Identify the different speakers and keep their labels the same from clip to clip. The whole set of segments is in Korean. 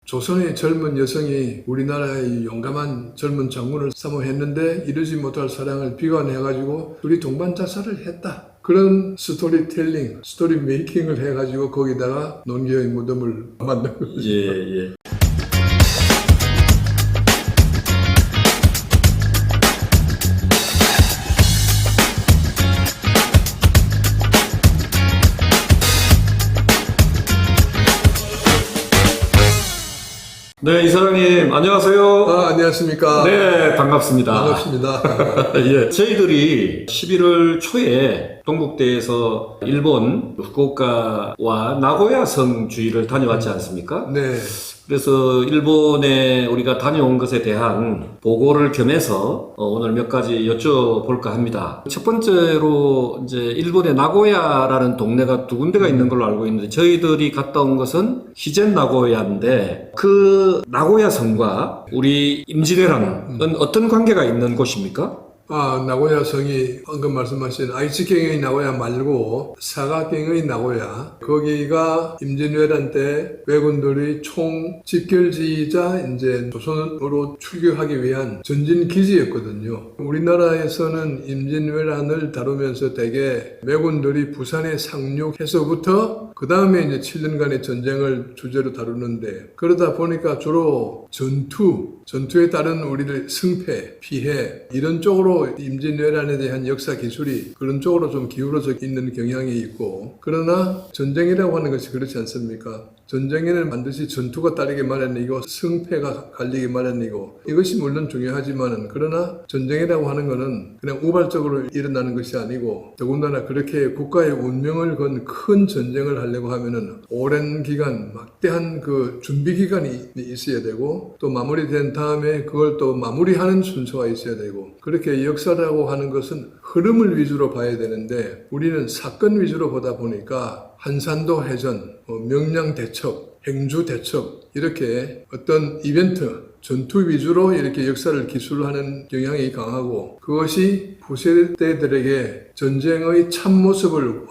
Speaker 1: 조선의 젊은 여성이 우리나라의 용감한 젊은 장군을 사모했는데 이루지 못할 사랑을 비관해가지고 둘이 동반 자살을 했다. 그런 스토리텔링, 스토리 메이킹을 해가지고 거기다가 논기의 무덤을 만든 거죠.
Speaker 2: 예. 네, 이사장님, 안녕하세요.
Speaker 1: 안녕하십니까.
Speaker 2: 네, 반갑습니다.
Speaker 1: 반갑습니다.
Speaker 2: 예, 저희들이 11월 초에 동국대에서 일본 후쿠오카와 나고야 성 주위를 다녀왔지 않습니까?
Speaker 1: 네.
Speaker 2: 그래서 일본에 우리가 다녀온 것에 대한 보고를 겸해서 오늘 몇 가지 여쭤볼까 합니다. 첫 번째로 이제 일본의 나고야라는 동네가 두 군데가 있는 걸로 알고 있는데 저희들이 갔다 온 것은 히젠 나고야인데 그 나고야 성과 우리 임진왜란은 어떤 관계가 있는 곳입니까?
Speaker 1: 나고야 성이 방금 말씀하신 아이치경의 나고야 말고 사가경의 나고야, 거기가 임진왜란 때 왜군들이 총 집결지이자 이제 조선으로 출격하기 위한 전진 기지였거든요. 우리나라에서는 임진왜란을 다루면서 대개 왜군들이 부산에 상륙해서부터 그 다음에 이제 7년간의 전쟁을 주제로 다루는데, 그러다 보니까 주로 전투에 따른 우리들 승패, 피해 이런 쪽으로 임진왜란에 대한 역사 기술이 그런 쪽으로 좀 기울어져 있는 경향이 있고, 그러나 전쟁이라고 하는 것이 그렇지 않습니까? 전쟁에는 반드시 전투가 따르기 마련이고 승패가 갈리기 마련이고 이것이 물론 중요하지만은, 그러나 전쟁이라고 하는 것은 그냥 우발적으로 일어나는 것이 아니고 더군다나 그렇게 국가의 운명을 건 큰 전쟁을 하려고 하면은 오랜 기간 막대한 그 준비 기간이 있어야 되고 또 마무리된 다음에 그걸 또 마무리하는 순서가 있어야 되고, 그렇게 역사라고 하는 것은 흐름을 위주로 봐야 되는데 우리는 사건 위주로 보다 보니까 한산도 해전, 명량 대첩, 행주 대첩 이렇게 어떤 이벤트, 전투 위주로 이렇게 역사를 기술하는 경향이 강하고, 그것이 후세대들에게 전쟁의 참모습을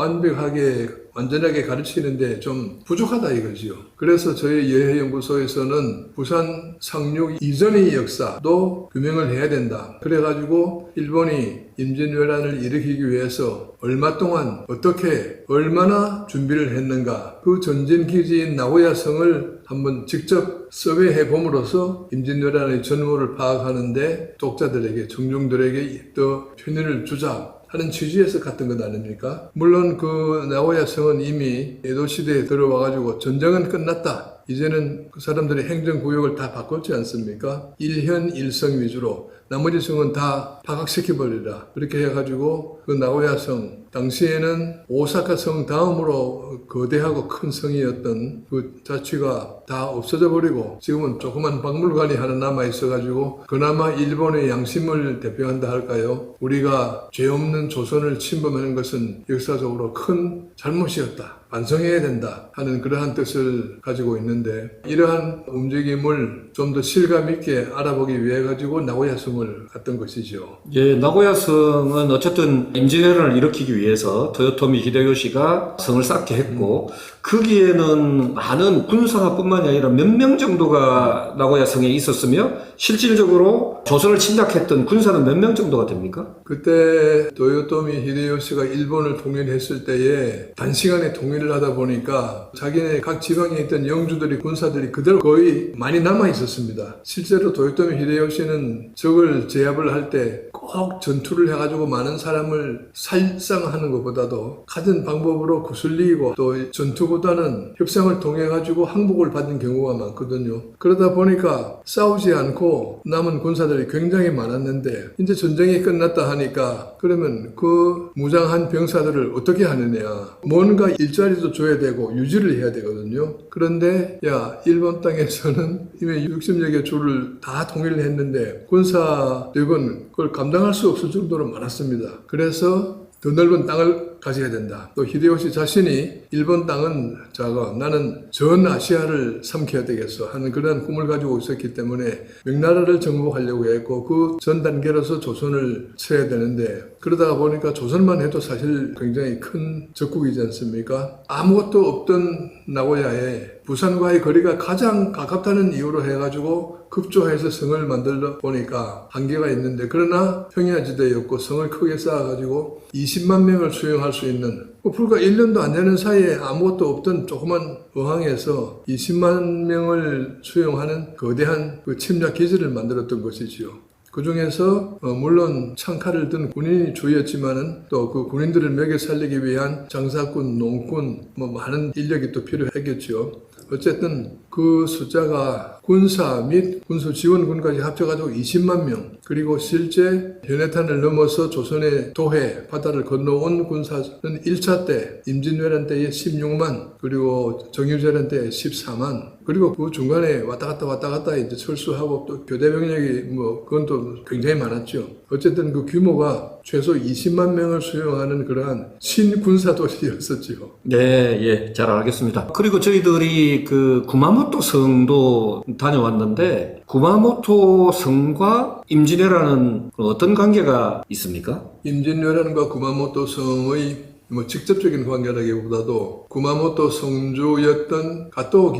Speaker 1: 완전하게 가르치는데 좀 부족하다 이거지요. 그래서 저희 예해연구소에서는 부산 상륙 이전의 역사도 규명을 해야 된다. 그래가지고 일본이 임진왜란을 일으키기 위해서 얼마 동안 어떻게 얼마나 준비를 했는가, 그 전진기지인 나고야성을 한번 직접 서베해 봄으로써 임진왜란의 전모를 파악하는데 독자들에게, 청중들에게 더 편의를 주자 하는 취지에서 갔던 것 아닙니까? 물론 그 나고야 성은 이미 에도 시대에 들어와가지고 전쟁은 끝났다, 이제는 그 사람들의 행정구역을 다 바꿨지 않습니까? 일현 일성 위주로 나머지 성은 다 파각시켜버리라, 그렇게 해가지고 그 나고야 성, 당시에는 오사카 성 다음으로 거대하고 큰 성이었던 그 자취가 다 없어져 버리고 지금은 조그만 박물관이 하나 남아 있어가지고 그나마 일본의 양심을 대표한다 할까요? 우리가 죄 없는 조선을 침범하는 것은 역사적으로 큰 잘못이었다, 반성해야 된다 하는 그러한 뜻을 가지고 있는데, 이러한 움직임을 좀 더 실감 있게 알아보기 위해 가지고 나고야 성을 갔던 것이죠.
Speaker 2: 예, 나고야 성은 어쨌든 임진왜란을 일으키기 위해서 토요토미 히데요시가 성을 쌓게 했고 거기에는 많은 군사뿐만이 아니라 몇 명 정도가 나고야 성에 있었으며 실질적으로 조선을 침략했던 군사는 몇 명 정도가 됩니까?
Speaker 1: 그때 토요토미 히데요시가 일본을 통일했을 때에 단시간에 통일을 하다 보니까 자기네 각 지방에 있던 영주들이, 군사들이 그대로 거의 많이 남아 있었습니다. 실제로 토요토미 히데요시는 적을 제압을 할 때 꼭 전투를 해가지고 많은 사람을 살상하는 것보다도 같은 방법으로 구슬리고 또 전투보다는 협상을 통해 가지고 항복을 받은 경우가 많거든요. 그러다 보니까 싸우지 않고 남은 군사들이 굉장히 많았는데 이제 전쟁이 끝났다 하니까 그러면 그 무장한 병사들을 어떻게 하느냐, 뭔가 일자리도 줘야 되고 유지를 해야 되거든요. 그런데 일본 땅에서는 이미 60여 개 주를 다 통일을 했는데 군사력은 그걸 감당할 수 없을 정도로 많았습니다. 그래서 더 넓은 땅을 가져야 된다. 또 히데요시 자신이 일본 땅은 작아 나는 전 아시아를 삼켜야 되겠어 하는 그런 꿈을 가지고 있었기 때문에 명나라를 정복하려고 했고 그 전 단계로서 조선을 쳐야 되는데 그러다가 보니까 조선만 해도 사실 굉장히 큰 적국이지 않습니까? 아무것도 없던 나고야에 부산과의 거리가 가장 가깝다는 이유로 해가지고 급조해서 성을 만들다 보니까 한계가 있는데 그러나 평야지대였고 성을 크게 쌓아가지고 20만 명을 수용할 수 있는 불과 1년도 안 되는 사이에 아무것도 없던 조그만 어항에서 20만 명을 수용하는 거대한 그 침략 기지를 만들었던 것이지요. 그 중에서 물론 창칼을 든 군인이 주였지만은 또 그 군인들을 먹여 살리기 위한 장사꾼, 농꾼 많은 인력이 또 필요했겠죠. 어쨌든 그 숫자가 군사 및 군수 지원군까지 합쳐가지고 20만 명 그리고 실제 현해탄을 넘어서 조선의 도해 바다를 건너온 군사는 1차 때 임진왜란 때에 16만 그리고 정유재란 때에 14만 그리고 그 중간에 왔다 갔다 이제 철수하고 또 교대 병력이 그건 또 굉장히 많았죠. 어쨌든 그 규모가 최소 20만 명을 수용하는 그러한 신군사 도시였었지요.
Speaker 2: 네, 예, 잘 알겠습니다. 그리고 저희들이 그 구마모토 성도 다녀왔는데 구마모토 성과 임진왜란은 어떤 관계가 있습니까?
Speaker 1: 임진왜란과 구마모토 성의 직접적인 관계라기보다도 구마모토 성주였던 가토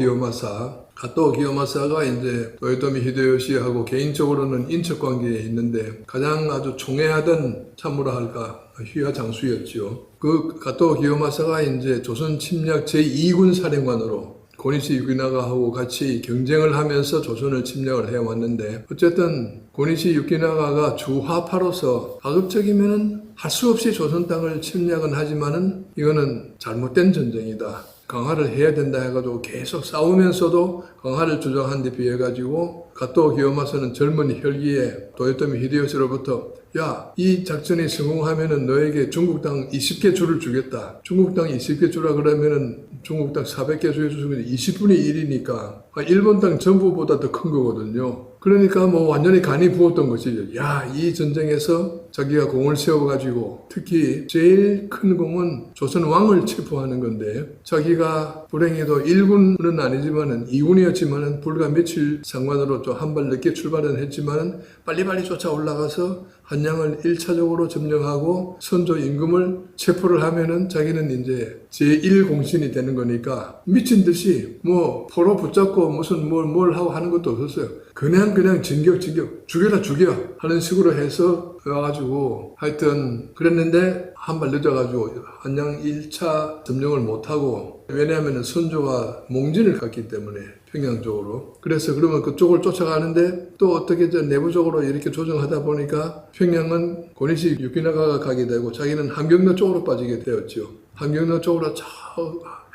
Speaker 1: 기요마사가 이제 도요토미 히데요시하고 개인적으로는 인척 관계에 있는데 가장 아주 총애하던 참모라 할까 휘하 장수였죠. 그 가토 기요마사가 이제 조선 침략 제2군 사령관으로 고니시 유키나가하고 같이 경쟁을 하면서 조선을 침략을 해왔는데 어쨌든 고니시 유키나가가 주화파로서 가급적이면은 할 수 없이 조선 땅을 침략은 하지만은 이거는 잘못된 전쟁이다. 강화를 해야 된다 해가지고 계속 싸우면서도 강화를 주장한 데 비해 가지고 가토 기요마사는 젊은 혈기에 도요토미 히데요시로부터 야, 이 작전이 성공하면은 너에게 중국 땅 20개 주를 주겠다. 중국 땅 20개 주라 그러면은 중국 땅 400개 주면 20분의 1이니까 일본 땅 전부보다 더 큰 거거든요. 그러니까 완전히 간이 부었던 것이죠. 야, 이 전쟁에서 자기가 공을 세워가지고 특히 제일 큰 공은 조선 왕을 체포하는 건데 자기가 불행히도 1군은 아니지만은 2군이었지만은 불과 며칠 상관으로 좀 한 발 늦게 출발은 했지만은 빨리빨리 쫓아 올라가서 한양을 1차적으로 점령하고 선조 임금을 체포를 하면은 자기는 이제 제1공신이 되는 거니까 미친 듯이 포로 붙잡고 무슨 뭘 하고 하는 것도 없었어요. 그냥 진격 죽여 하는 식으로 해서 와가지고 하여튼 그랬는데 한 발 늦어가지고 한양 1차 점령을 못하고 왜냐하면 선조가 몽진을 갔기 때문에 평양 쪽으로 그래서 그러면 그쪽을 쫓아가는데 또 어떻게 내부적으로 이렇게 조정하다 보니까 평양은 고니시 유키나가가 가게 되고 자기는 함경도 쪽으로 빠지게 되었죠. 함경도 쪽으로 저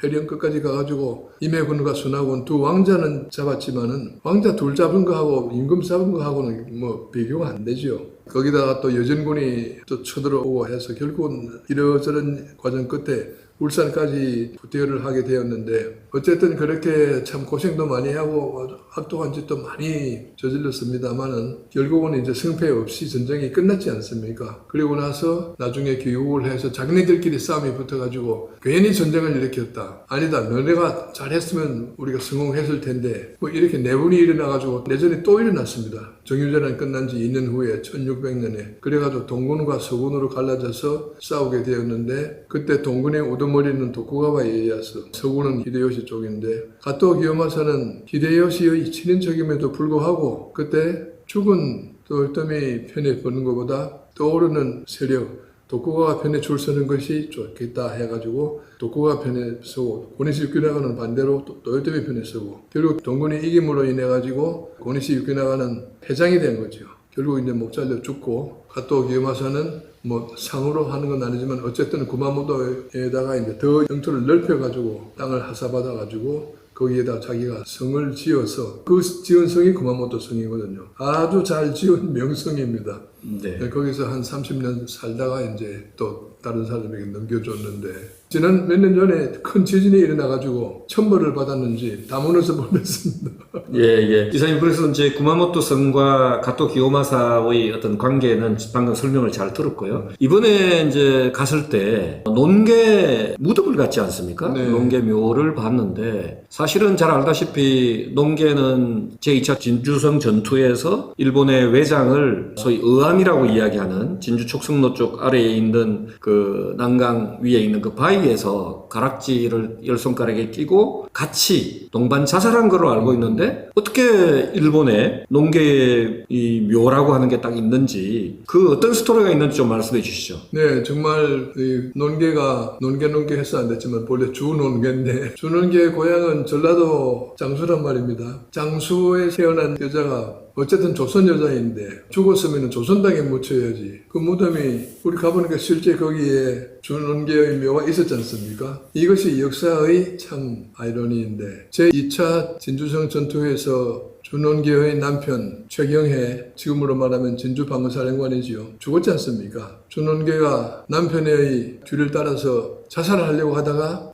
Speaker 1: 해령 끝까지 가가지고 임해군과 순하군 두 왕자는 잡았지만은 왕자 둘 잡은 거하고 임금 잡은 거하고는 비교가 안 되죠. 거기다가 또 여전군이 또 쳐들어오고 해서 결국은 이러저런 과정 끝에 울산까지 부대를 하게 되었는데 어쨌든 그렇게 참 고생도 많이 하고 악독한 짓도 많이 저질렀습니다만은 결국은 이제 승패 없이 전쟁이 끝났지 않습니까? 그리고 나서 나중에 귀국을 해서 자기네들끼리 싸움이 붙어가지고 괜히 전쟁을 일으켰다. 아니다. 너네가 잘했으면 우리가 성공했을 텐데 이렇게 내분이 일어나가지고 내전이 또 일어났습니다. 정유재란 끝난 지 2년 후에 1600년에 그래가지고 동군과 서군으로 갈라져서 싸우게 되었는데 그때 동군의 우두머리는 도쿠가와 이에야스 서군은 히데요시 쪽인데 가토 기요마사는 히데요시의 친인척임에도 불구하고 그때 죽은 도요토미 편에 보는 것보다 떠오르는 세력 도쿠가와 편에 줄 서는 것이 좋겠다 해가지고 도쿠가 편에 서고 고니시 유키나가는 반대로 도요토미 편에 서고 결국 동군이 이김으로 인해가지고 고니시 유키나가는 패장이 된 거죠. 결국 이제 목 잘려 죽고 가토 기요마사는 상으로 하는 건 아니지만 어쨌든 구마모토에다가 이제 더 영토를 넓혀가지고 땅을 하사받아가지고 거기에다 자기가 성을 지어서 그 지은 성이 구마모토 성이거든요. 아주 잘 지은 명성입니다. 네. 거기서 한 30년 살다가 이제 또 다른 사람에게 넘겨줬는데 지난 몇 년 전에 큰 지진이 일어나가지고 천벌을 받았는지 다문에서 보냈습니다.
Speaker 2: 예. 이사님, 그래서 이제 구마모토 성과 가토 기요마사의 어떤 관계는 방금 설명을 잘 들었고요. 이번에 이제 갔을 때 논개 무덤을 갔지 않습니까?
Speaker 1: 네.
Speaker 2: 논개 묘를 봤는데 사실은 잘 알다시피 논개는 제2차 진주성 전투에서 일본의 외장을 소위 의암이라고 이야기하는 진주 촉성로 쪽 아래에 있는 그 난강 위에 있는 그 바위에서 가락지를 열 손가락에 끼고 같이 동반 자살한 걸로 알고 있는데 어떻게 일본에 논개의 이 묘라고 하는 게 딱 있는지 그 어떤 스토리가 있는지 좀 말씀해 주시죠.
Speaker 1: 네, 정말 이 논개가 논개 해서 안 됐지만 본래 주논개인데 주논개의 고향은 전라도 장수란 말입니다. 장수에 태어난 여자가 어쨌든 조선 여자인데 죽었으면 조선 땅에 묻혀야지. 그 무덤이 우리 가보니까 실제 거기에 준원계의 묘가 있었지 않습니까? 이것이 역사의 참 아이러니인데 제2차 진주성 전투에서 준원계의 남편 최경해, 지금으로 말하면 진주방어사령관이지요. 죽었지 않습니까? 준원계가 남편의 뒤를 따라서 자살을 하려고 하다가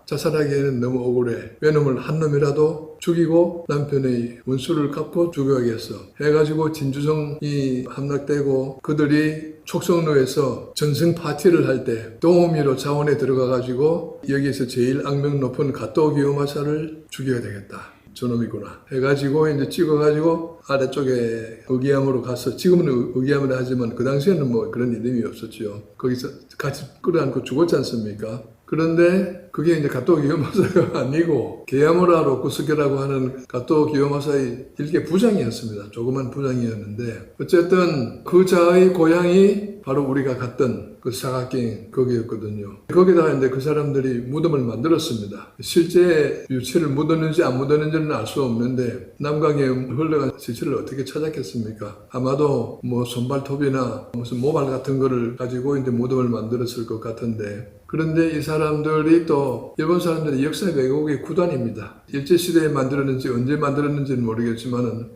Speaker 1: 자살하기에는 너무 억울해. 외놈을 한 놈이라도 죽이고 남편의 원수를 갚고 죽여야겠어. 해가지고 진주성이 함락되고 그들이 촉성로에서 전승 파티를 할 때 도우미로 자원에 들어가가지고 여기에서 제일 악명 높은 가토 기요마사를 죽여야 되겠다. 저놈이구나 해가지고 이제 찍어가지고 아래쪽에 의기암으로 가서 지금은 의기암을 하지만 그 당시에는 뭐 그런 이름이 없었죠. 거기서 같이 끌어안고 죽었지 않습니까? 그런데 그게 이제 가토 기요마사가 아니고 게야무라로 구스케라고 하는 가토 기요마사의 일개 부장이었습니다. 조그만 부장이었는데 어쨌든 그 자의 고향이 바로 우리가 갔던 그 사각ging 거기였거든요. 거기다가 이제 그 사람들이 무덤을 만들었습니다. 실제 유체를 묻었는지 안 묻었는지는 알 수 없는데 남강에 흘러간 시체를 어떻게 찾았겠습니까? 아마도 뭐 손발톱이나 무슨 모발 같은 거를 가지고 이제 무덤을 만들었을 것 같은데 그런데 이 사람들이 또 일본 사람들이 역사 왜곡의 구단입니다. 일제시대에 만들었는지 언제 만들었는지는 모르겠지만은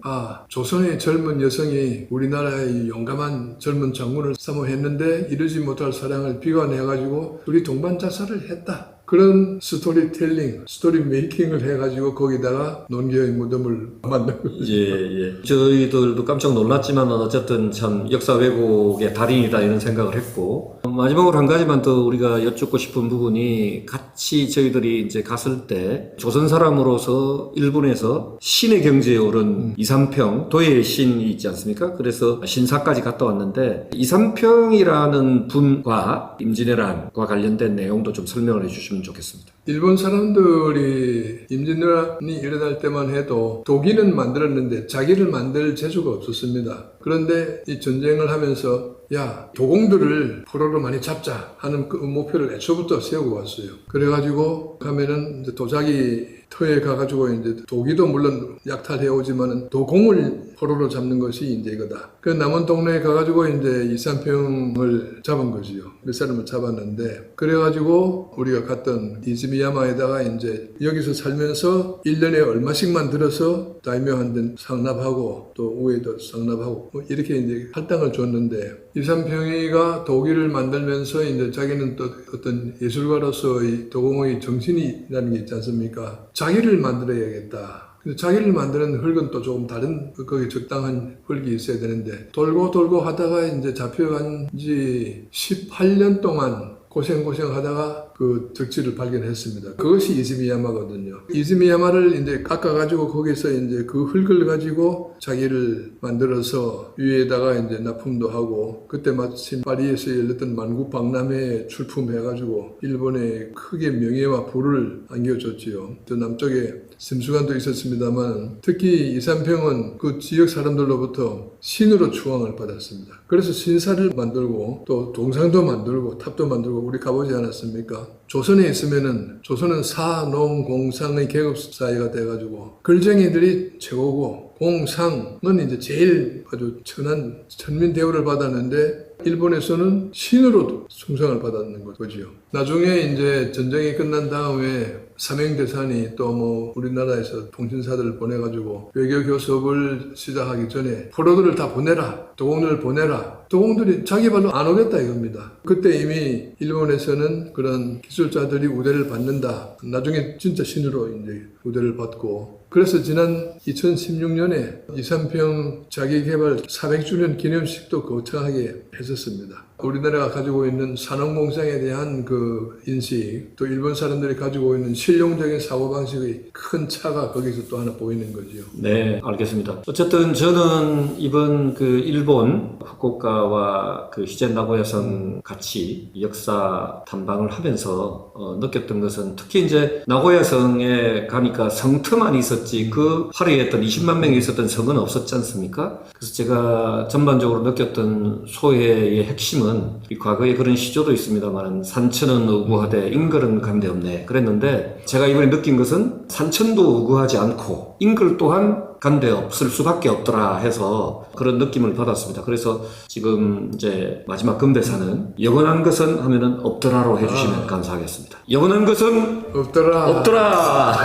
Speaker 1: 조선의 젊은 여성이 우리나라의 용감한 젊은 장군을 사모했는데 이루지 못할 사랑을 비관해가지고 둘이 동반 자살을 했다. 그런 스토리텔링, 스토리 메이킹을 해가지고 거기다가 논개의 무덤을 만든 거죠.
Speaker 2: 예. 저희들도 깜짝 놀랐지만 어쨌든 참 역사 왜곡의 달인이다 이런 생각을 했고 마지막으로 한 가지만 더 우리가 여쭙고 싶은 부분이 같이 저희들이 이제 갔을 때 조선 사람으로서 일본에서 신의 경지에 오른 이삼평 도예의 신이 있지 않습니까? 그래서 신사까지 갔다 왔는데 이삼평이라는 분과 임진왜란과 관련된 내용도 좀 설명을 해주시면 좋겠습니다.
Speaker 1: 일본 사람들이 임진왜란이 일어날 때만 해도 독일은 만들었는데 자기를 만들 재주가 없었습니다. 그런데 이 전쟁을 하면서 도공들을 포로로 많이 잡자 하는 그 목표를 애초부터 세우고 왔어요. 그래가지고 가면은 이제 도자기 터에 가가지고 이제 도기도 물론 약탈해 오지만은 도공을 포로로 잡는 것이 이제 이거다. 그 남은 동네에 가가지고 이제 이삼평을 잡은 거지요. 몇 사람을 잡았는데 그래가지고 우리가 갔던 이즈미야마에다가 이제 여기서 살면서 1년에 얼마씩만 들어서 다이묘한테 상납하고 또 우에도 상납하고 뭐 이렇게 이제 할당을 줬는데 이삼평이가 도기를 만들면서 이제 자기는 또 어떤 예술가로서의 도공의 정신이라는 게 있지 않습니까? 자기를 만들어야겠다. 근데 자기를 만드는 흙은 또 조금 다른 거기 적당한 흙이 있어야 되는데 돌고 하다가 이제 잡혀간 지 18년 동안 고생하다가 그 덕지를 발견했습니다. 그것이 이즈미야마거든요. 이즈미야마를 이제 깎아가지고 거기서 이제 그 흙을 가지고 자기를 만들어서 위에다가 이제 납품도 하고 그때 마침 파리에서 열렸던 만국박람회에 출품해가지고 일본에 크게 명예와 부를 안겨줬지요. 또 남쪽에 심수관도 있었습니다만 특히 이삼평은 그 지역 사람들로부터 신으로 추앙을 받았습니다. 그래서 신사를 만들고 또 동상도 만들고 탑도 만들고 우리 가보지 않았습니까? 조선에 있으면은 조선은 사농공상의 계급사회가 돼가지고 글쟁이들이 최고고 공상은 이제 제일 아주 천한 천민 대우를 받았는데 일본에서는 신으로 숭상을 받았는 거지요. 나중에 이제 전쟁이 끝난 다음에 삼행대산이 또 뭐 우리나라에서 통신사들을 보내가지고 외교교섭을 시작하기 전에 포로들을 다 보내라. 도공들을 보내라. 도공들이 자기 발로 안 오겠다 이겁니다. 그때 이미 일본에서는 그런 기술 기술자들이 우대를 받는다. 나중에 진짜 신으로 이제 우대를 받고. 그래서 지난 2016년에 이산평 자기개발 400주년 기념식도 거창하게 했었습니다. 우리나라가 가지고 있는 산업공상에 대한 그 인식, 또 일본 사람들이 가지고 있는 실용적인 사고방식의 큰 차가 거기서 또 하나 보이는 거죠.
Speaker 2: 네, 알겠습니다. 어쨌든 저는 이번 그 일본 후쿠오카와 그 히젠 나고야성 같이 역사 탐방을 하면서 느꼈던 것은 특히 이제 나고야성에 가니까 성터만 있었지 그 화려했던 20만 명이 있었던 성은 없었지 않습니까? 그래서 제가 전반적으로 느꼈던 소회의 핵심은 이 과거에 그런 시조도 있습니다만 산천은 우구하되 인걸은 간대없네 그랬는데 제가 이번에 느낀 것은 산천도 우구하지 않고 인걸 또한 간대 없을 수밖에 없더라 해서 그런 느낌을 받았습니다. 그래서 지금 이제 마지막 건배사는 영원한 것은 하면은 없더라로 해주시면 감사하겠습니다. 영원한 것은
Speaker 1: 없더라.
Speaker 2: 없더라.